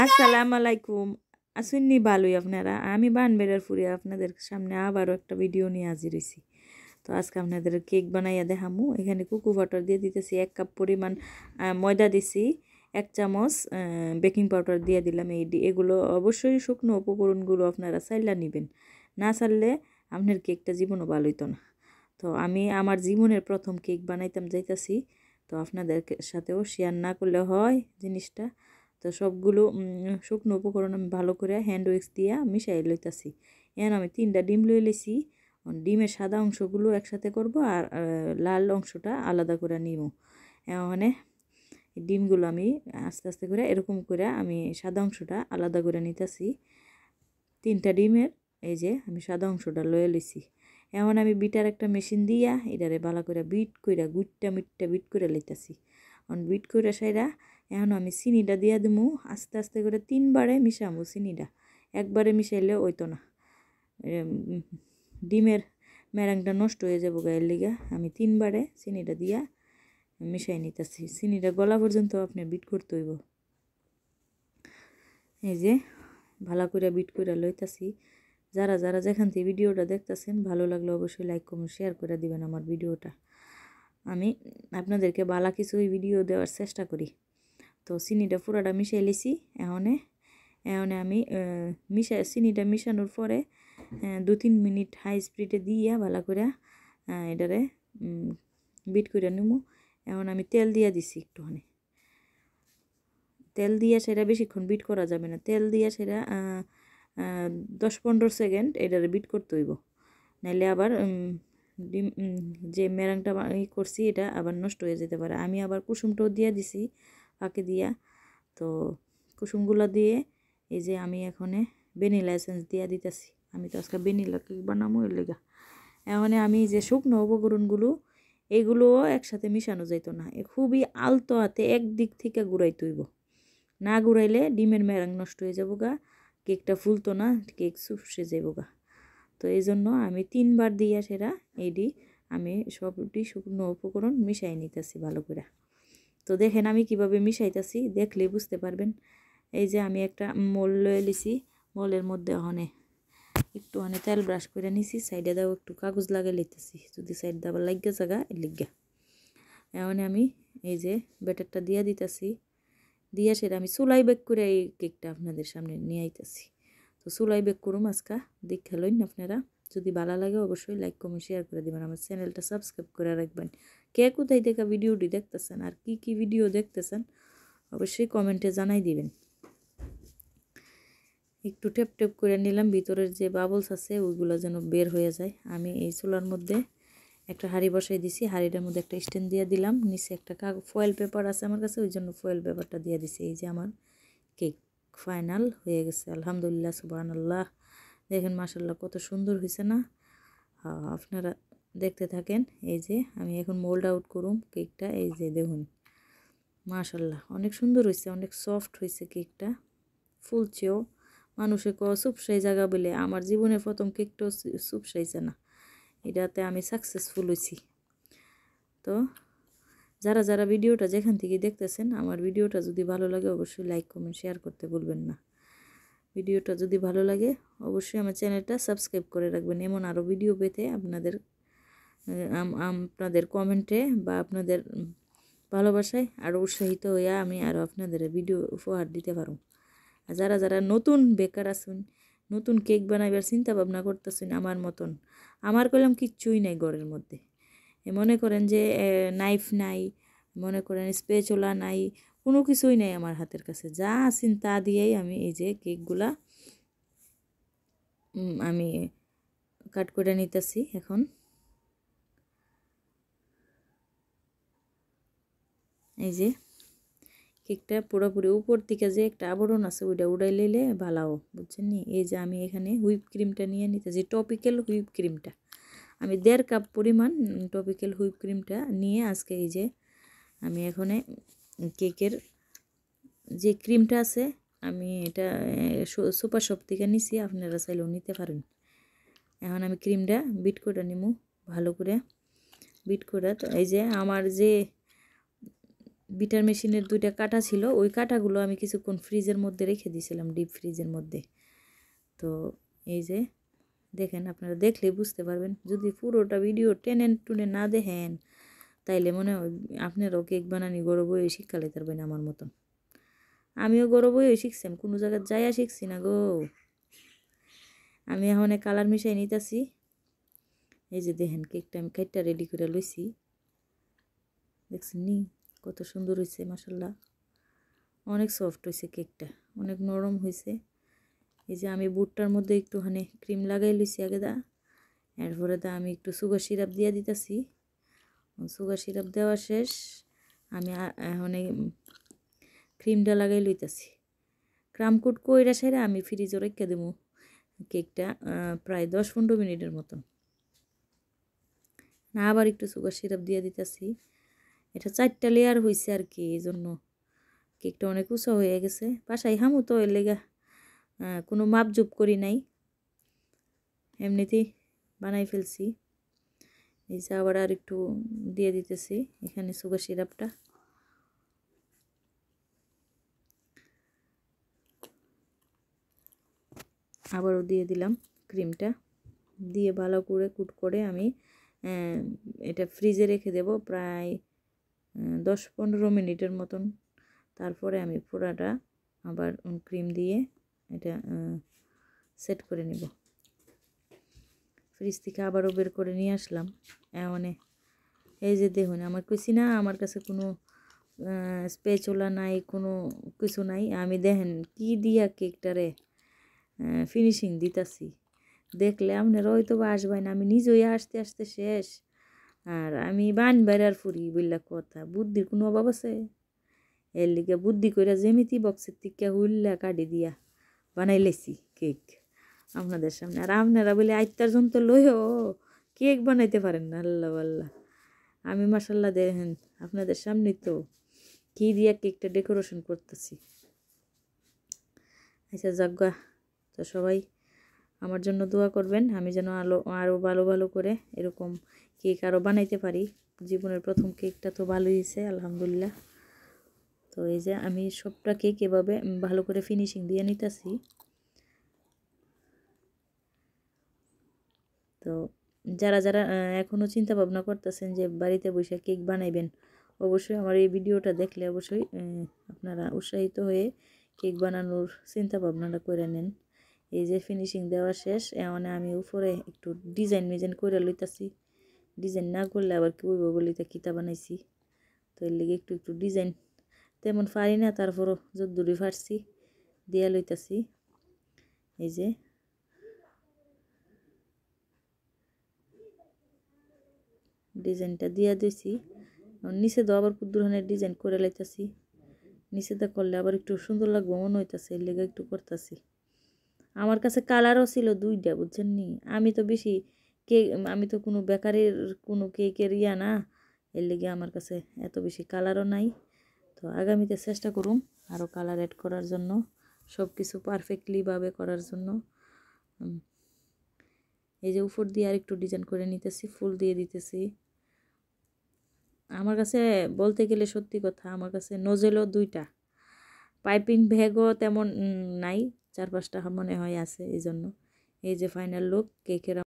আসসালামু আলাইকুম। আসুননি ভালোই আপনারা। আমি বানবেড়ার ফুরিয়ে আপনাদের সামনে আবারও একটা ভিডিও নিয়ে হাজির হয়েছি। তো আজকে আপনাদের কেক বানাইয়া দেখামু। এখানে কোকো বাটার দিয়ে দিতেছি 1 কাপ পরিমাণ, ময়দা দিছি 1 চামচ, বেকিং পাউডার দিয়ে দিলাম। এগুলো অবশ্যই শুকনো উপকরণগুলো আপনারা চাইলা নেবেন, না চাইলে আপনার কেকটা জীবনও ভালো হইতো না। তো আমি আমার জীবনের প্রথম কেক বানাইতাম যাইতাছি, তো আপনাদের সাথেও শেয়ার না করলে হয় জিনিসটা। তো সবগুলো শুকনো উপকরণ আমি ভালো করে হ্যান্ড উইক্স দিয়া মিশাই লইতাছি। এখন আমি 3টা ডিম লই লইছি। ডিমের সাদা অংশগুলো একসাথে করব আর লাল অংশটা আলাদা করে নিব। মানে ডিমগুলো আমি আস্তে আস্তে করে এরকম করে আমি সাদা অংশটা আলাদা করে নিতেছি। 3টা ডিমের এই যে আমি সাদা অংশটা লয়ে লইছি। এখন আমি বিটার একটা মেশিন দিয়া এটারে ভালো করে বিট কইরা গুট্টা মিট্টা বিট করে লইতাছি। বিট করে সাইরা এখন আমি চিনিটা দিয়া দিমু। আস্তে আস্তে করে 3বারে মিশামু চিনিটা, একবারে মিশাইলে হইতো না, ডিমের মেরাংটা নষ্ট হয়ে যাবো গায়ের লিগা। আমি 3বারে চিনিটা দিয়া মিশাই নিতেছি। চিনিটা গলা পর্যন্ত আপনি বিট করতে হইব। এই যে ভালো করে বিট করে লইতাছি। যারা যারা যেখান থেকে ভিডিওটা দেখতেছেন ভালো লাগলে অবশ্যই লাইক কমেন্ট শেয়ার করে দিবেন আমার ভিডিওটা। আমি আপনাদেরকে ভালো কিছুই ভিডিও দেওয়ার চেষ্টা করি। তো চিনিটা পুরাটা মিশাই লিছি। এখন আমি চিনিটা মিশানোর পরে 2-3 মিনিট হাই স্পিডে দিয়া ভালো করে এটারে বিট করে নেবো। এখন আমি তেল দিয়া দিছি একটুখানি। তেল দিয়া সেটা বেশিক্ষণ বিট করা যাবে না। তেল দিয়া সেটা 10-15 সেকেন্ড এটারে বিট করতে হইব, নাইলে আবার ডিম যে মেরাংটা করছি এটা আবার নষ্ট হয়ে যেতে পারে। আমি আবার কুসুমটাও দিয়া দিছি ফাঁকে দিয়া। তো কুসুমগুলো দিয়ে এই যে আমি এখানে ভ্যানিলা এসেন্স দিয়া দিতেছি। আমি তো আজকে ভ্যানিলা কেক বানাবো এর লেগা। এখন আমি যে শুকনো উপকরণগুলো এগুলোও একসাথে মিশানো যাইতো না, খুবই আলতো হাতে একদিক থেকে ঘুরাইতে হইব, না ঘুরাইলে ডিমের মেরাং নষ্ট হয়ে যাবো গা, কেকটা ফুলতো না, কেক চুপসে যাবো গা। তো এই জন্য আমি 3বার দিয়া সেরা এইটি আমি সবটি শুকনো উপকরণ মিশাই নিতেছি ভালো করে। তো দেখেন আমি কিভাবে মিশাইতেছি, দেখলেই বুঝতে পারবেন। এই যে আমি একটা মোল লয়ে লিছি, মোলের মধ্যে একটু তেল ব্রাশ করে নিছি, সাইডে দাও একটু কাগজ লাগিয়ে লইতেছি, যদি সাইড দাবার লাগিয়ে জায়গা লিগা। এখন আমি এই যে ব্যাটারটা দিয়া দিতেছি, দিয়া সেটা আমি চুলাই বেক করে এই কেকটা আপনাদের সামনে নিয়ে আইতেছি। তো চুলাই বেক করুম আজকা, দেখে লইন আপনারা। যদি ভালো লাগে অবশ্যই লাইক কমেন্ট শেয়ার করে দিবেন, আমার চ্যানেলটা সাবস্ক্রাইব করে রাখবেন। কে কোথায় থেকে ভিডিওটি দেখতেছেন আর কি কি ভিডিও দেখতেছেন অবশ্যই কমেন্টে জানাই দিবেন। একটু টেপ টেপ করে নিলাম, ভিতরের যে বাবলস আছে ওইগুলো যেন বের হয়ে যায়। আমি এই চুলার মধ্যে একটা হাঁড়ি বসাই দিছি, হাঁড়িটার মধ্যে একটা স্ট্যান্ড দিয়ে দিলাম, নিচে একটা ফয়েল পেপার আছে আমার কাছে, ওই জন্য ফয়েল পেপারটা দিয়ে দিছি। এই যে আমার কেক ফাইনাল হয়ে গেছে, আলহামদুলিল্লাহ, সুবহানাল্লাহ। দেখেন মাশাআল্লাহ কত সুন্দর হয়েছে না? আপনারা দেখতে থাকেন। এই যে আমি এখন মোল্ড আউট করুম কেকটা। এই যে দেখুন মাশাআল্লাহ অনেক সুন্দর হয়েছে, অনেক সফট হয়েছে কেকটা, ফুলছেও। মানুষে চুপসাই জায়গা বলে, আমার জীবনের প্রথম কেকটাও চুপসাইছে না, এটাতে আমি সাকসেসফুল হয়েছি। তো যারা যারা ভিডিওটা যেখান থেকে দেখতেছেন, আমার ভিডিওটা যদি ভালো লাগে অবশ্যই লাইক কমেন্ট শেয়ার করতে ভুলবেন না। ভিডিওটা যদি ভালো লাগে অবশ্যই আমার চ্যানেলটা সাবস্ক্রাইব করে রাখবেন, এমন আরও ভিডিও পেতে আপনাদের কমেন্টে বা আপনাদের ভালোবাসায় আরও উৎসাহিত হইয়া আমি আরও আপনাদের ভিডিও উপহার দিতে পারো। আর যারা যারা নতুন বেকার আছেন, নতুন কেক বানাইবার চিন্তা ভাবনা করতেছেন আমার মতন, আমার কইলাম কিচ্ছুই নাই ঘরের মধ্যে, মনে করেন যে নাইফ নাই, মনে করেন স্পেচুলা নাই, কোনো কিছুই নাই আমার হাতের কাছে, যা আছেন তা দিয়েই আমি এই যে কেকগুলা আমি কাট করে নিতেছি। এখন এই যে কেকটা পুরোপুরি উপর থেকে যে একটা আবরণ আছে ওইটা উড়াই লইলে ভালো, বুঝছেন নি? এই যে আমি এখানে হুইপ ক্রিমটা নিয়ে নিতেছি, টপিক্যাল হুইপ ক্রিমটা আমি 1.5 কাপ পরিমাণ টপিক্যাল হুইপ ক্রিমটা নিয়ে আজকে এই যে আমি এখানে কেকের যে ক্রিমটা আছে আমি এটা সুপার শপ থেকে নিছি, আপনারা চাইলেও নিতে পারেন। এখন আমি ক্রিমটা বিট করে নিব ভালো করে, বিট করে। তো এই যে আমার যে বিটার মেশিনের 2টা কাঁটা ছিল, ওই কাঁটাগুলো আমি কিছুক্ষণ ফ্রিজের মধ্যে রেখে দিয়েছিলাম, ডিপ ফ্রিজের মধ্যে। তো এই যে দেখেন, আপনারা দেখলেই বুঝতে পারবেন। যদি পুরোটা ভিডিও টেনে টুনে না দেখেন তাইলে মনে হয় আপনারাও কেক বানানি গরু বইয়ে শিক্ষা লইতে পারবেন আমার মতন। আমিও গরু বইয়ে শিখছি, কোনো জায়গায় যাইয়া শিখছি না গো। আমি এখন কালার মিশাই নিতেছি। এই যে দেখেন, কেকটা আমি কেকটা রেডি করে লইছি, দেখছেন নি কত সুন্দর হয়েছে, মাশাল্লাহ। অনেক সফট হয়েছে কেকটা, অনেক নরম হয়েছে। এই যে আমি বুটটার মধ্যে একটুখানি ক্রিম লাগাই লইছি আগে এরপরে আমি একটু সুগার সিরাপ দিয়ে দিতেছি। সুগার সিরাপ দেওয়া শেষ, আমি এখন ক্রিমটা লাগাই লইতেছি। ক্রামকুট কইরা সেরে আমি ফ্রিজে রেখে দেবো কেকটা প্রায় 10-15 মিনিটের মতন। না আবার একটু সুগার সিরাপ দিয়ে দিতেছি। এটা 4টা লেয়ার হয়েছে আর কি, এই জন্য কেকটা অনেক উঁচা হয়ে গেছে। বাসায় হামু তো এর লেগা কোনো মাপজুপ করি নাই, এমনিতেই বানাই ফেলছি। এই যে আবার আর একটু দিয়ে দিতেছি এখানে সুগার সিরাপটা। আবারও দিয়ে দিলাম ক্রিমটা, দিয়ে ভালো করে কুট করে আমি এটা ফ্রিজে রেখে দেব প্রায় 10-15 মিনিটের মতন। তারপরে আমি পুরাটা আবার ক্রিম দিয়ে এটা সেট করে নেব। ফ্রিজ থেকে আবারও বের করে নিয়ে আসলাম। এমন এই যে দেখুন, আমার কইছি না আমার কাছে কোনো স্প্যাচুলা নাই, কোনো কিছু নাই। আমি দেখেন কি দিয়া কেকটারে ফিনিশিং দিতাছি, দেখলে আপনারা হয়তো বা আসবেন না। আমি নিজেই আসতে আসতে শেষ, আর আমি বাইরার ফুরি বললা কথা। বুদ্ধির কোনো অভাব আছে? এর লিগে বুদ্ধি কইরা যেমিতি বক্সের থেকে হুল্লা কাটি দিয়া বানাই লেছি কেক আপনাদের সামনে। আর আপনারা বলে আইতার যন্ত্র লইও কেক বানাইতে পারেন না, আল্লাহ আল্লাহ। আমি মাশাল্লাহ দেখেন আপনাদের সামনে তো কি দিয়া কেকটা ডেকোরেশন করতেছি। আচ্ছা যাজ্ঞা, তো সবাই আমার জন্য দোয়া করবেন, আমি যেন আরও ভালো ভালো করে এরকম কেক আরও বানাইতে পারি। জীবনের প্রথম কেকটা তো ভালোই হয়েছে আলহামদুলিল্লাহ। তো এই যে আমি সবটা কেক এভাবে ভালো করে ফিনিশিং দিয়ে নিতেছি। তো যারা যারা এখনও চিন্তা ভাবনা করতেছেন যে বাড়িতে বসে কেক বানাইবেন, অবশ্যই আমার এই ভিডিওটা দেখলে অবশ্যই আপনারা উৎসাহিত হয়ে কেক বানানোর চিন্তা ভাবনাটা করে নেন। এই যে ফিনিশিং দেওয়া শেষ, এমন আমি উপরে একটু ডিজাইন করে লইতাছি। ডিজাইন না করলে আবার কি বলবো বলিতে কিতা বানাইছি, তো এর লিগে একটু একটু ডিজাইন তেমন পারি না, তারপরও যদ্দুরি পারছি দিয়া লইতাছি। এই যে ডিজাইনটা দিয়া দিয়েছি, নিচে তো আবার কুদ্দুরহানের ডিজাইন করে লাইতাছি। নিচেটা করলে আবার একটু সুন্দর লাগবো মনে হইতাছে, এর লেগে একটু করতেছি। আমার কাছে কালারও ছিল 2টা, বুঝছেন নি। আমি তো বেশি কেক, আমি তো কোনো বেকারির কোনো কেকের না, এর লেগে আমার কাছে এত বেশি কালারও নাই। তো আগামীতে চেষ্টা করুন আরও কালার অ্যাড করার জন্য, সব কিছু পারফেক্টলিভাবে করার জন্য। এই যে উপর দিয়ে আর একটু ডিজাইন করে নিতেছি, ফুল দিয়ে দিতেছি। আমার কাছে বলতে গেলে সত্যি কথা, আমার কাছে নোজেলও 2টা, পাইপিং ব্যাগও তেমন নাই, 4-5টা মনে হয় আছে। এই জন্য এই যে ফাইনাল লুক কেকের।